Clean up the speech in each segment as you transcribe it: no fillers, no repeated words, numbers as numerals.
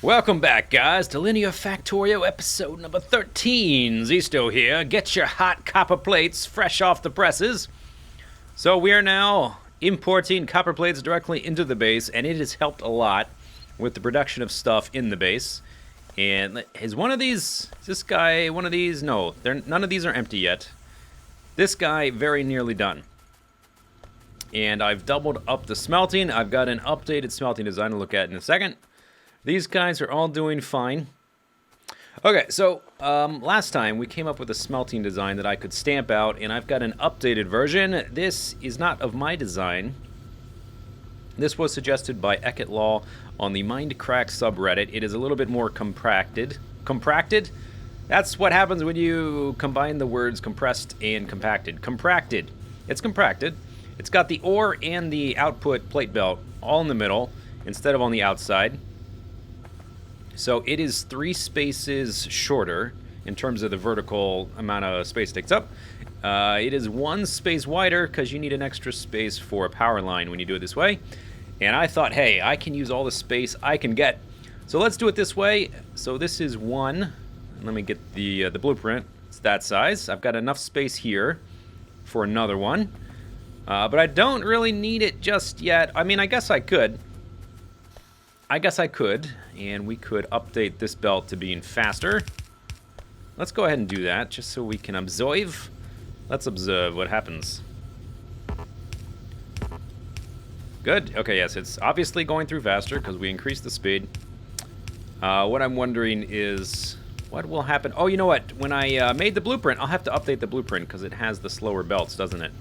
Welcome back, guys, to Linear Factorio episode number 13. Zisteau here. Get your hot copper plates fresh off the presses. So we are now importing copper plates directly into the base, and it has helped a lot with the production of stuff in the base. And is this guy one of these? No, none of these are empty yet. This guy very nearly done. And I've doubled up the smelting. I've got an updated smelting design to look at in a second. These guys are all doing fine. Okay, so last time we came up with a smelting design that I could stamp out, and I've got an updated version. This is not of my design. This was suggested by Eckett Law on the Mindcrack subreddit. It is a little bit more compacted. Compracted? That's what happens when you combine the words compressed and compacted. Compracted. It's compracted. It's got the ore and the output plate belt all in the middle instead of on the outside. So it is 3 spaces shorter in terms of the vertical amount of space it takes up. It is 1 space wider because you need an extra space for a power line when you do it this way. And I thought, hey, I can use all the space I can get. So let's do it this way. So this is 1. Let me get the blueprint. It's that size. I've got enough space here for another one. But I don't really need it just yet. I mean, I guess I could. And we could update this belt to being faster. Let's go ahead and do that, just so we can observe. Let's observe what happens. Good. Okay, yes, it's obviously going through faster because we increased the speed. What I'm wondering is, what will happen? Oh, you know what? When I made the blueprint, I'll have to update the blueprint because it has the slower belts, doesn't it?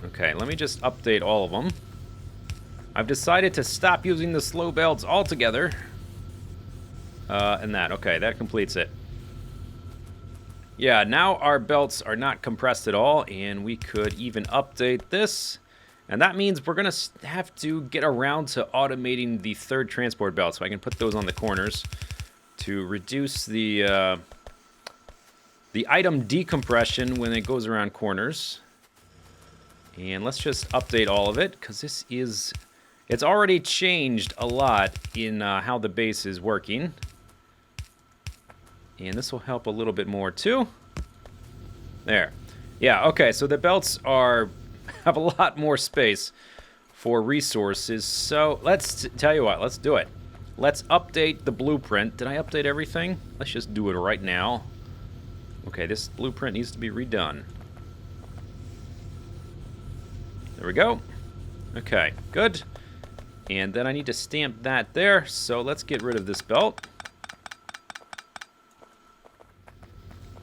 Okay, let me just update all of them. I've decided to stop using the slow belts altogether. Okay, that completes it. Yeah, now our belts are not compressed at all, and we could even update this. And that means we're going to have to get around to automating the 3rd transport belt, so I can put those on the corners to reduce the item decompression when it goes around corners. And let's just update all of it, because it's already changed a lot in how the base is working. And this will help a little bit more too. There. Yeah, okay, so the belts have a lot more space for resources. So let's tell you what, let's do it. Let's update the blueprint. Did I update everything? Let's just do it right now. Okay, this blueprint needs to be redone. There we go. Okay, good. And then I need to stamp that there, so let's get rid of this belt.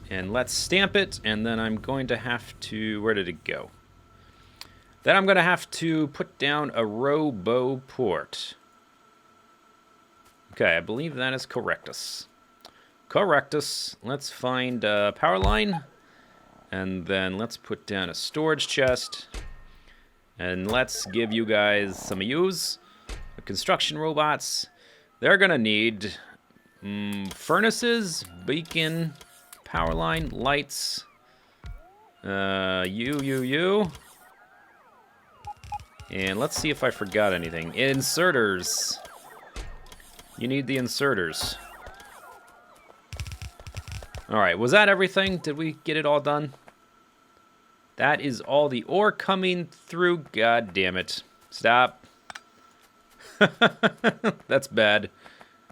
And let's stamp it, and then I'm going to have to... Where did it go? Then I'm going to have to put down a robo port. Okay, I believe that is correctus. Correctus. Let's find a power line, and then let's put down a storage chest. And let's give you guys some use. The construction robots. They're gonna need furnaces, beacon, power line, lights. You. And let's see if I forgot anything. Inserters. You need the inserters. Alright, was that everything? Did we get it all done? That is all the ore coming through. God damn it. Stop. That's bad.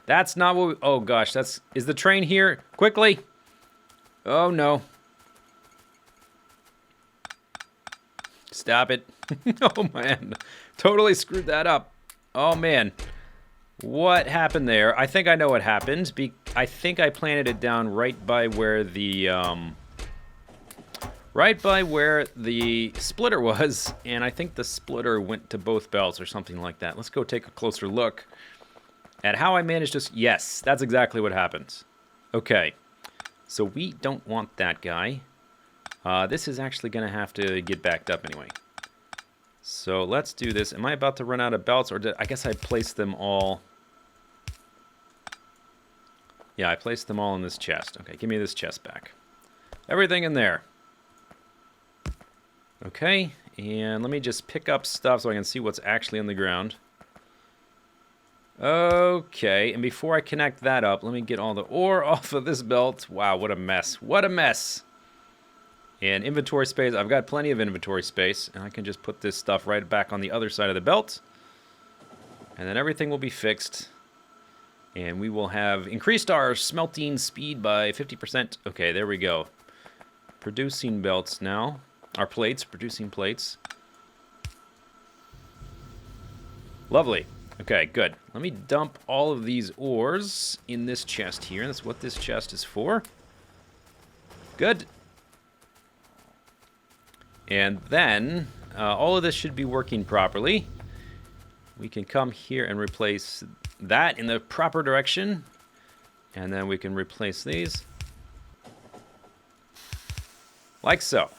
That's not what we... Oh, gosh. Is the train here? Quickly. Oh, no. Stop it. Oh, man. Totally screwed that up. Oh, man. What happened there? I think I know what happened. I think I planted it down right by where the... Right by where the splitter was, and I think the splitter went to both belts or something like that. Let's go take a closer look at how I managed to... Yes, that's exactly what happened. Okay, so we don't want that guy. This is actually going to have to get backed up anyway. So let's do this. Am I about to run out of belts, or I guess I placed them all... Yeah, I placed them all in this chest. Okay, give me this chest back. Everything in there. Okay, and let me just pick up stuff so I can see what's actually on the ground. Okay, and before I connect that up, let me get all the ore off of this belt. Wow, what a mess. What a mess. And inventory space, I've got plenty of inventory space, and I can just put this stuff right back on the other side of the belt. And then everything will be fixed. And we will have increased our smelting speed by 50%. Okay, there we go. Producing belts now. Our plates, producing plates. Lovely. Okay, good. Let me dump all of these ores in this chest here. That's what this chest is for. Good. And then, all of this should be working properly. We can come here and replace that in the proper direction. And then we can replace these. Like so.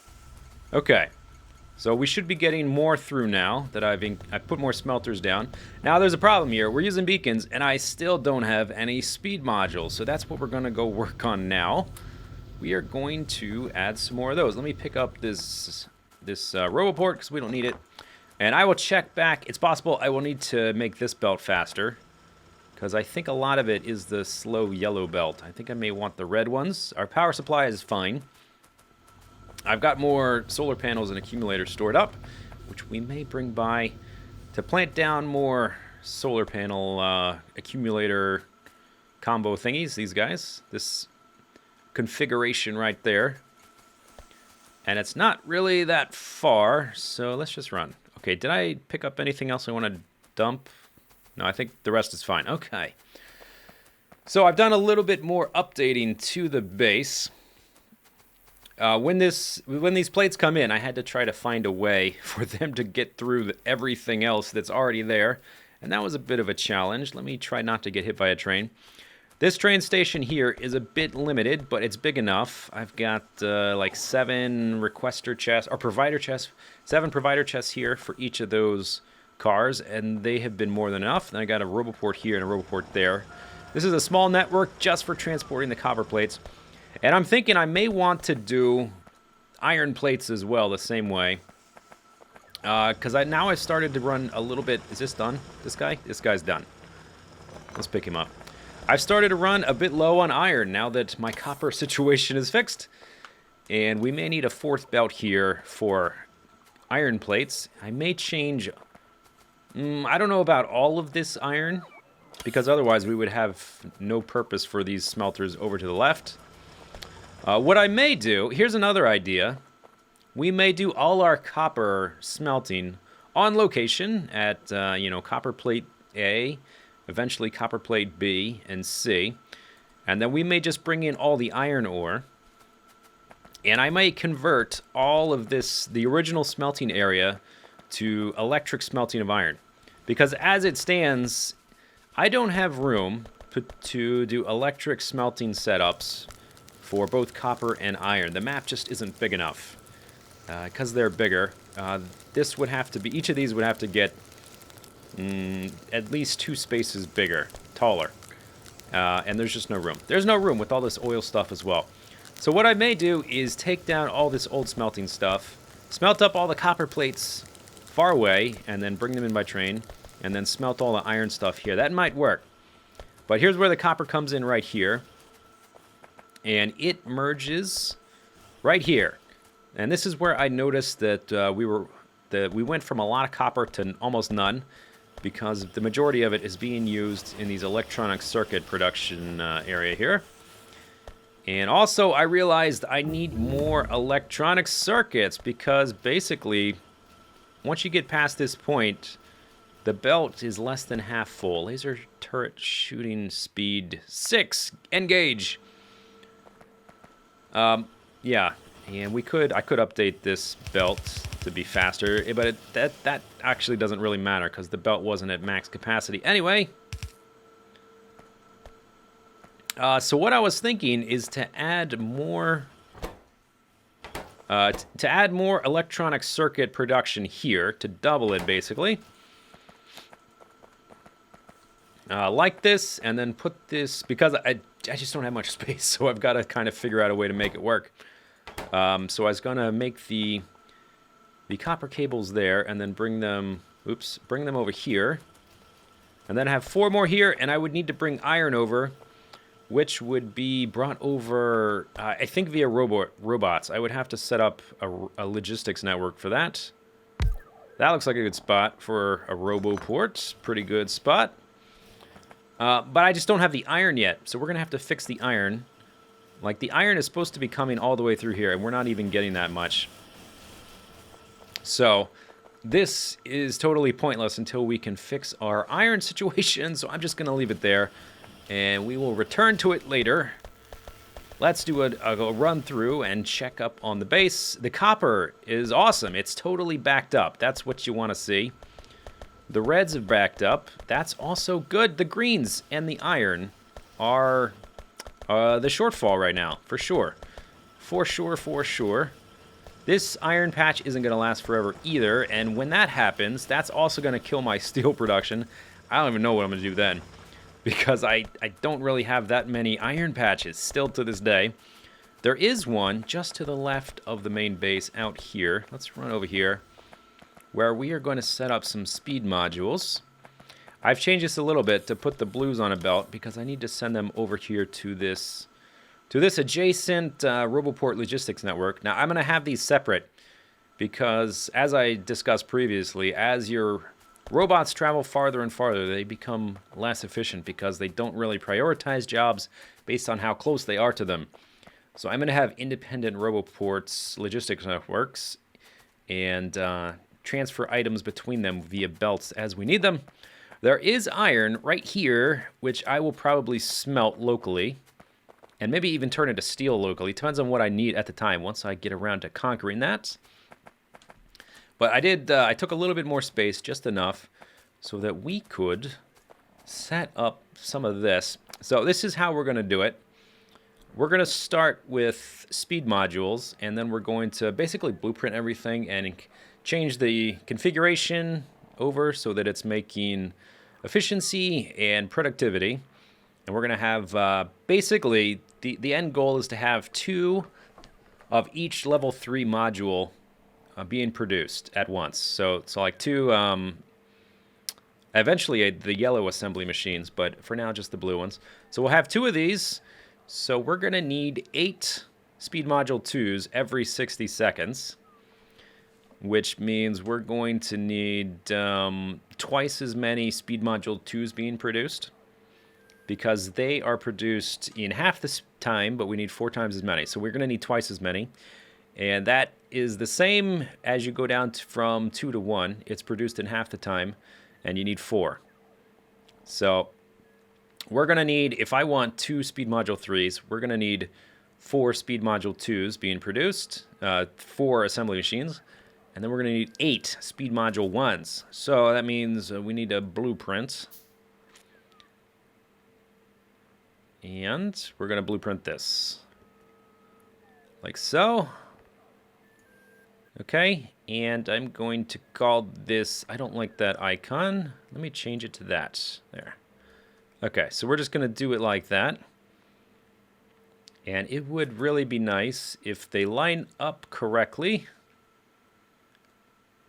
Okay. So we should be getting more through now that I've put more smelters down. Now there's a problem here. We're using beacons, and I still don't have any speed modules. So that's what we're going to go work on now. We are going to add some more of those. Let me pick up this RoboPort because we don't need it. And I will check back. It's possible I will need to make this belt faster because I think a lot of it is the slow yellow belt. I think I may want the red ones. Our power supply is fine. I've got more solar panels and accumulators stored up, which we may bring by to plant down more solar panel accumulator combo thingies, these guys. This configuration right there. And it's not really that far, so let's just run. Okay, did I pick up anything else I want to dump? No, I think the rest is fine. Okay. So I've done a little bit more updating to the base. When these plates come in, I had to try to find a way for them to get through everything else that's already there. And that was a bit of a challenge. Let me try not to get hit by a train. This train station here is a bit limited, but it's big enough. I've got like 7 requester chests, or provider chests, 7 provider chests here for each of those cars, and they have been more than enough. Then I got a RoboPort here and a RoboPort there. This is a small network just for transporting the copper plates. And I'm thinking I may want to do iron plates as well the same way. Because now I've started to run a little bit... Is this done? This guy? This guy's done. Let's pick him up. I've started to run a bit low on iron now that my copper situation is fixed. And we may need a 4th belt here for iron plates. I may change... I don't know about all of this iron, because otherwise we would have no purpose for these smelters over to the left. What I may do, here's another idea. We may do all our copper smelting on location at, copper plate A, eventually copper plate B and C. And then we may just bring in all the iron ore. And I may convert all of this, the original smelting area, to electric smelting of iron. Because as it stands, I don't have room to do electric smelting setups for both copper and iron. The map just isn't big enough. Because they're bigger, this would have to be, each of these would have to get at least 2 spaces bigger, taller. And there's just no room. There's no room with all this oil stuff as well. So what I may do is take down all this old smelting stuff, smelt up all the copper plates far away, and then bring them in by train, and then smelt all the iron stuff here. That might work. But here's where the copper comes in right here. And it merges right here. And this is where I noticed that we went from a lot of copper to almost none, because the majority of it is being used in these electronic circuit production area here. And also I realized I need more electronic circuits, because basically once you get past this point, the belt is less than half full. Laser turret shooting speed 6. Engage. Yeah, and I could update this belt to be faster, but that actually doesn't really matter because the belt wasn't at max capacity. Anyway, so what I was thinking is to add more electronic circuit production here, to double it basically. Like this, and then put this, because I just don't have much space, so I've got to kind of figure out a way to make it work. So I was going to make the copper cables there, and then bring them over here. And then I have 4 more here, and I would need to bring iron over, which would be brought over, I think, via robots. I would have to set up a logistics network for that. That looks like a good spot for a roboport. Pretty good spot. But I just don't have the iron yet, so we're going to have to fix the iron. Like, the iron is supposed to be coming all the way through here, and we're not even getting that much. So this is totally pointless until we can fix our iron situation, so I'm just going to leave it there, and we will return to it later. Let's do a run through and check up on the base. The copper is awesome. It's totally backed up. That's what you want to see. The reds have backed up. That's also good. The greens and the iron are the shortfall right now, for sure. For sure, for sure. This iron patch isn't going to last forever either, and when that happens, that's also going to kill my steel production. I don't even know what I'm going to do then, because I don't really have that many iron patches still to this day. There is one just to the left of the main base out here. Let's run over here, where we are going to set up some speed modules. I've changed this a little bit to put the blues on a belt, because I need to send them over here to this adjacent Roboport logistics network. Now, I'm going to have these separate because, as I discussed previously, as your robots travel farther and farther, they become less efficient because they don't really prioritize jobs based on how close they are to them. So I'm going to have independent Roboports logistics networks and transfer items between them via belts as we need them. There is iron right here, which I will probably smelt locally. And maybe even turn into steel locally. Depends on what I need at the time once I get around to conquering that. But I took a little bit more space, just enough, so that we could set up some of this. So this is how we're going to do it. We're going to start with speed modules, and then we're going to basically blueprint everything and change the configuration over so that it's making efficiency and productivity. And we're going to have, basically, the end goal is to have 2 of each level 3 module being produced at once. So like 2, eventually the yellow assembly machines, but for now just the blue ones. So we'll have 2 of these. So we're going to need 8 speed module 2s every 60 seconds, which means we're going to need twice as many speed module 2s being produced, because they are produced in half the time, but we need 4 times as many. So we're going to need twice as many. And that is the same as you go down from 2 to 1. It's produced in half the time, and you need 4. So we're going to need, if I want 2 speed module 3s, we're going to need 4 speed module 2s being produced, 4 assembly machines, and then we're going to need 8 speed module 1s. So that means we need a blueprint. And we're going to blueprint this. Like so. Okay, and I'm going to call this, I don't like that icon. Let me change it to that. There. Okay, so we're just going to do it like that. And it would really be nice if they line up correctly.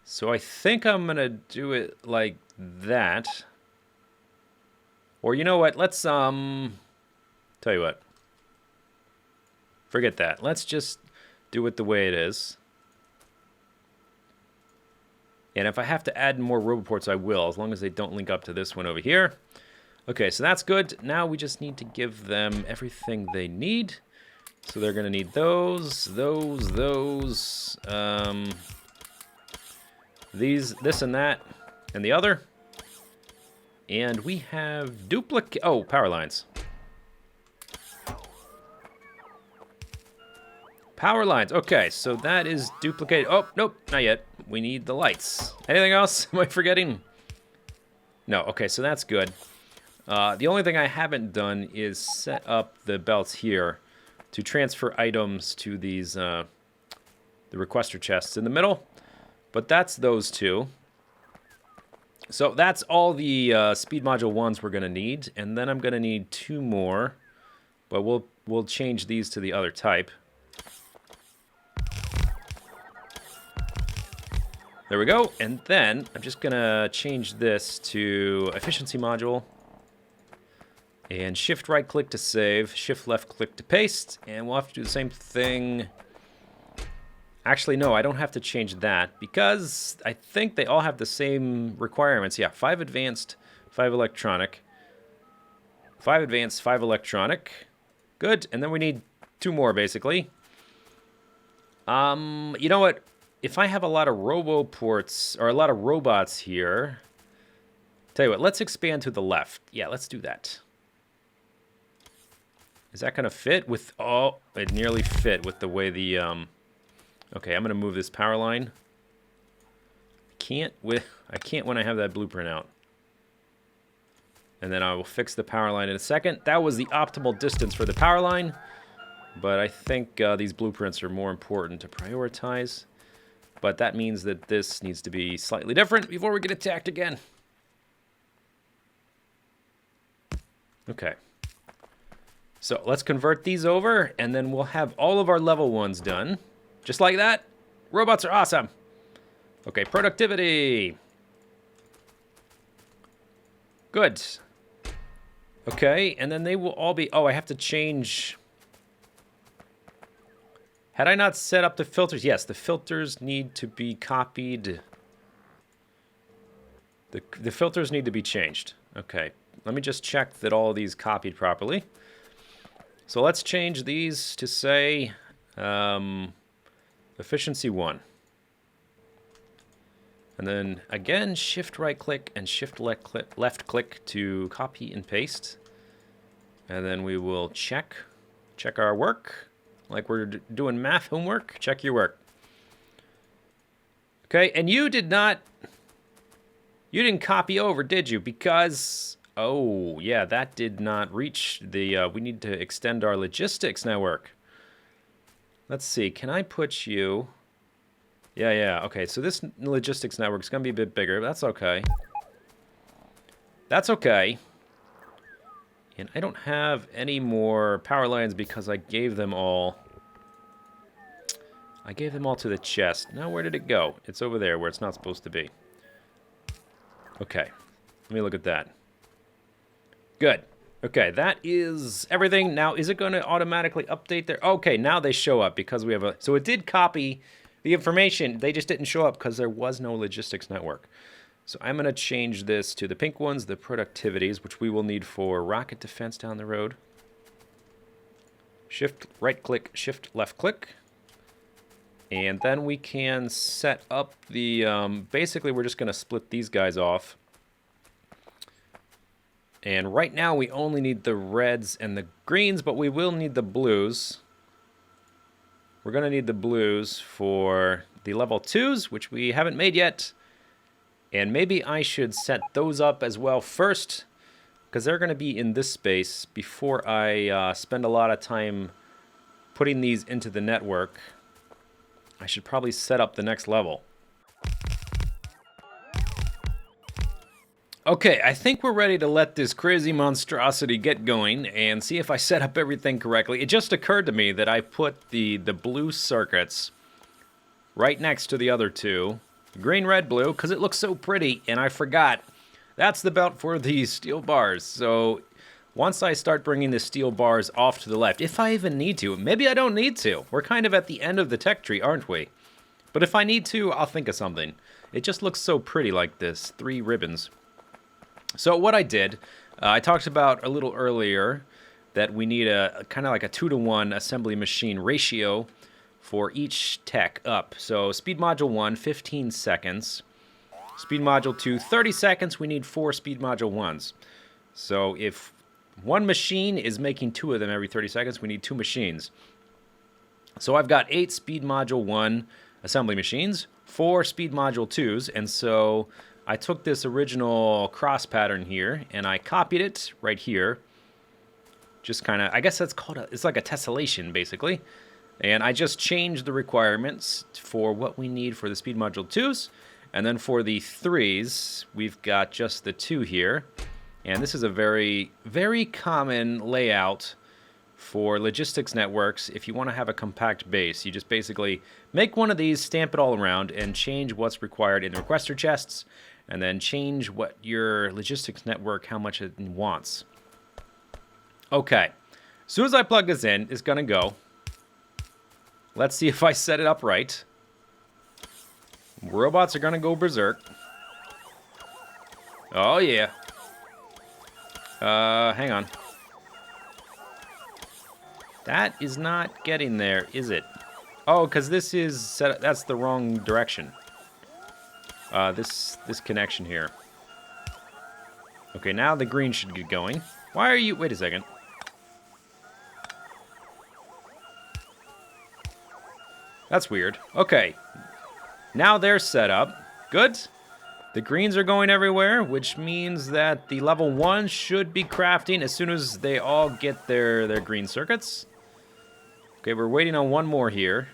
So I think I'm going to do it like that. Or you know what, let's, tell you what. Forget that. Let's just do it the way it is. And if I have to add more Roboports, I will, as long as they don't link up to this one over here. Okay, so that's good. Now we just need to give them everything they need. So they're going to need those, these, this and that, and the other. And we have duplicate, oh, power lines. Power lines. Okay, so that is duplicated. Oh, nope, not yet. We need the lights. Anything else? Am I forgetting? No, okay, so that's good. The only thing I haven't done is set up the belts here to transfer items to these, the requester chests in the middle. But that's those 2. So that's all the speed module 1s we're going to need. And then I'm going to need 2 more. But we'll change these to the other type. There we go. And then I'm just going to change this to efficiency module. And shift right click to save, shift left click to paste. And we'll have to do the same thing. Actually, no, I don't have to change that because I think they all have the same requirements. Yeah, 5 advanced, 5 electronic. 5 advanced, 5 electronic. Good. And then we need 2 more, basically. You know what? If I have a lot of roboports, or a lot of robots here... Tell you what, let's expand to the left. Yeah, let's do that. Is that going to fit with... Oh, it nearly fit with the way the... Okay, I'm going to move this power line. I can't when I have that blueprint out. And then I will fix the power line in a second. That was the optimal distance for the power line. But I think these blueprints are more important to prioritize. But that means that this needs to be slightly different before we get attacked again. Okay. So let's convert these over, and then we'll have all of our level 1s done. Just like that. Robots are awesome. Okay, productivity. Good. Okay, and then they will all be... Oh, I have to change... Had I not set up the filters? Yes, the filters need to be copied. The filters need to be changed. Okay, let me just check that all of these copied properly. So let's change these to say efficiency 1. And then again, shift right click and shift left click to copy and paste. And then we will check our work. Like we're doing math homework. Check your work. Okay, and you didn't copy over, did you? Because, oh, yeah, that did not reach the, we need to extend our logistics network. Let's see, can I put you... Yeah, okay, so this logistics network is going to be a bit bigger, but that's okay. That's okay. And I don't have any more power lines because I gave them all... to the chest. Now, where did it go? It's over there where it's not supposed to be. Okay, let me look at that. Good. Okay, that is everything. Now, is it going to automatically update there? Okay, now they show up because we have a... So it did copy the information. They just didn't show up because there was no logistics network. So I'm going to change this to the pink ones, the productivities, which we will need for rocket defense down the road. Shift right click, shift left click. And then we can set up the, basically we're just going to split these guys off. And right now we only need the reds and the greens, but we will need the blues. We're going to need the blues for the level 2s, which we haven't made yet. And maybe I should set those up as well first, because they're going to be in this space before I spend a lot of time putting these into the network. I should probably set up the next level. Okay, I think we're ready to let this crazy monstrosity get going and see if I set up everything correctly. It just occurred to me that I put the blue circuits right next to the other two. Green, red, blue, because it looks so pretty, and I forgot. That's the belt for the steel bars. So once I start bringing the steel bars off to the left, if I even need to, maybe I don't need to. We're kind of at the end of the tech tree, aren't we? But if I need to, I'll think of something. It just looks so pretty like this, 3 ribbons. So what I did, I talked about a little earlier that we need a kind of like a 2-to-1 assembly machine ratio for each tech up. So speed module 1, 15 seconds. Speed module 2, 30 seconds. We need 4 speed module 1s. So if one machine is making 2 of them every 30 seconds, we need 2 machines. So I've got 8 speed module 1 assembly machines, 4 speed module 2s, and so I took this original cross pattern here and I copied it right here. Just kind of, I guess that's called it's like a tessellation basically. And I just changed the requirements for what we need for the speed module 2s. And then for the 3s, we've got just the 2 here. And this is a very, very common layout for logistics networks, if you want to have a compact base, you just basically make one of these, stamp it all around, and change what's required in the requester chests, and then change what your logistics network, how much it wants. Okay. As soon as I plug this in, it's going to go. Let's see if I set it up right. Robots are going to go berserk. Oh, yeah. Hang on. That is not getting there, is it? Oh, because this is set up, that's the wrong direction. This connection here. Okay, now the green should get going. Why are you... Wait a second. That's weird. Okay. Now they're set up. Good. The greens are going everywhere, which means that the level 1 should be crafting as soon as they all get their green circuits. Okay, we're waiting on one more here.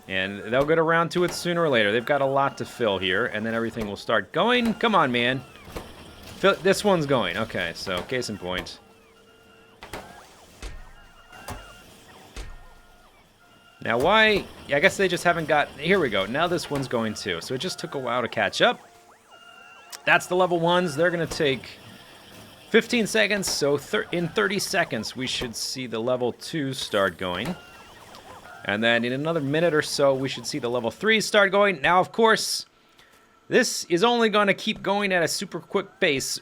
And they'll get around to it sooner or later. They've got a lot to fill here, and then everything will start going. Come on, man. This one's going. Okay, so case in point. Now why... I guess they just haven't got... Here we go. Now this one's going too. So it just took a while to catch up. That's the level 1s. They're going to take 15 seconds. So in 30 seconds, we should see the level 2s start going. And then in another minute or so, we should see the level 3s start going. Now, of course, this is only going to keep going at a super quick pace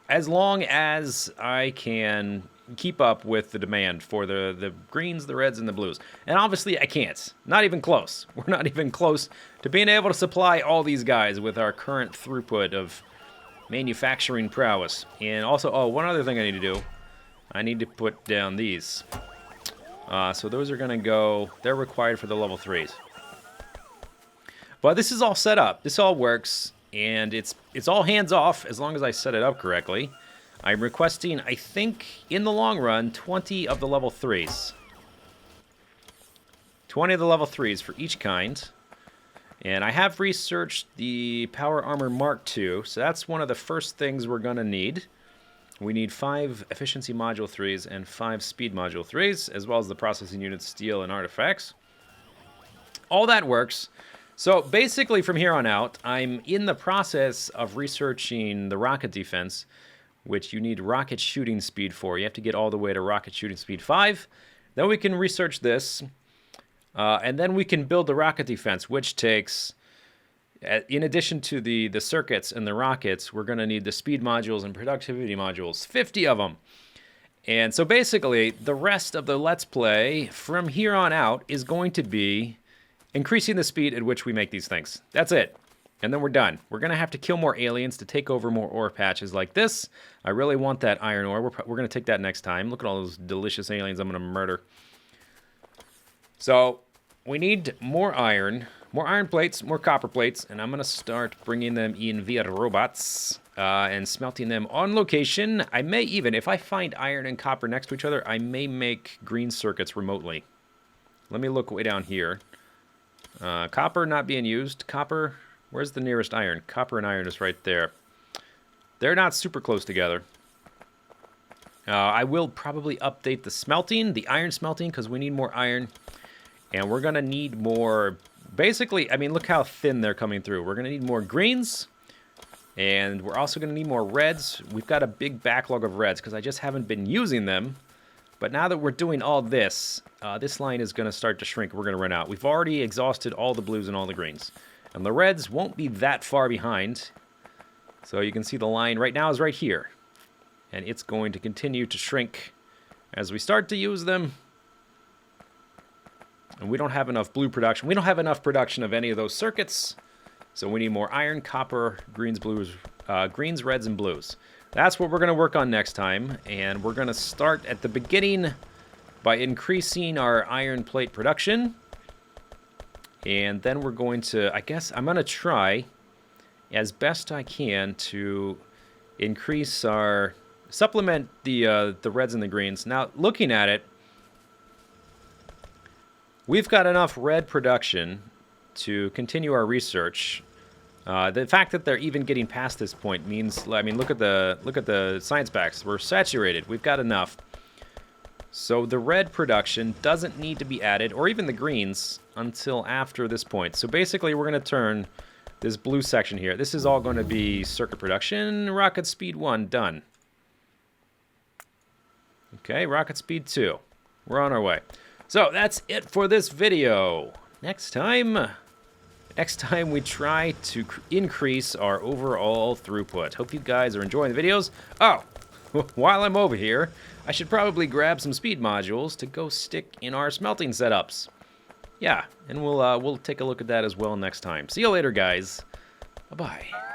as long as I can keep up with the demand for the greens, the reds, and the blues. And obviously, I can't. Not even close. We're not even close to being able to supply all these guys with our current throughput of manufacturing prowess. And also, oh, one other thing I need to do. I need to put down these. So those are going to go... They're required for the level 3s. But this is all set up. This all works. And it's all hands off as long as I set it up correctly. I'm requesting, I think, in the long run, 20 of the level 3s. 20 of the level 3s for each kind. And I have researched the Power Armor Mark II. So that's one of the first things we're going to need. We need 5 Efficiency Module 3s and 5 Speed Module 3s, as well as the Processing Unit Steel and Artifacts. All that works. So basically from here on out, I'm in the process of researching the rocket defense, which you need rocket shooting speed for. You have to get all the way to rocket shooting speed 5. Then we can research this, and then we can build the rocket defense, which takes... In addition to the circuits and the rockets, we're going to need the speed modules and productivity modules, 50 of them. And so basically, the rest of the Let's Play from here on out is going to be increasing the speed at which we make these things. That's it. And then we're done. We're going to have to kill more aliens to take over more ore patches like this. I really want that iron ore. We're going to take that next time. Look at all those delicious aliens I'm going to murder. So we need more iron plates, more copper plates, and I'm going to start bringing them in via robots and smelting them on location. I may even, if I find iron and copper next to each other, I may make green circuits remotely. Let me look way down here. Copper not being used. Copper, where's the nearest iron? Copper and iron is right there. They're not super close together. I will probably update the smelting, the iron smelting, because we need more iron. And we're going to need more... Basically, I mean, look how thin they're coming through. We're going to need more greens, and we're also going to need more reds. We've got a big backlog of reds because I just haven't been using them. But now that we're doing all this, this line is going to start to shrink. We're going to run out. We've already exhausted all the blues and all the greens. And the reds won't be that far behind. So you can see the line right now is right here. And it's going to continue to shrink as we start to use them. And we don't have enough blue production. We don't have enough production of any of those circuits. So we need more iron, copper, greens, blues, greens, reds, and blues. That's what we're going to work on next time. And we're going to start at the beginning by increasing our iron plate production. And then we're going to, I guess, I'm going to try as best I can to increase our, supplement the reds and the greens. Now, looking at it, we've got enough red production to continue our research The fact that they're even getting past this point means, I mean, look at the science packs. We're saturated. We've got enough. So the red production doesn't need to be added, or even the greens, until after this point. So basically, we're going to turn this blue section here. This is all going to be circuit production. Rocket speed 1, done. Okay, rocket speed 2. We're on our way. So that's it for this video. Next time we try to increase our overall throughput. Hope you guys are enjoying the videos. Oh, while I'm over here, I should probably grab some speed modules to go stick in our smelting setups. Yeah, and we'll take a look at that as well next time. See you later, guys. Bye-bye.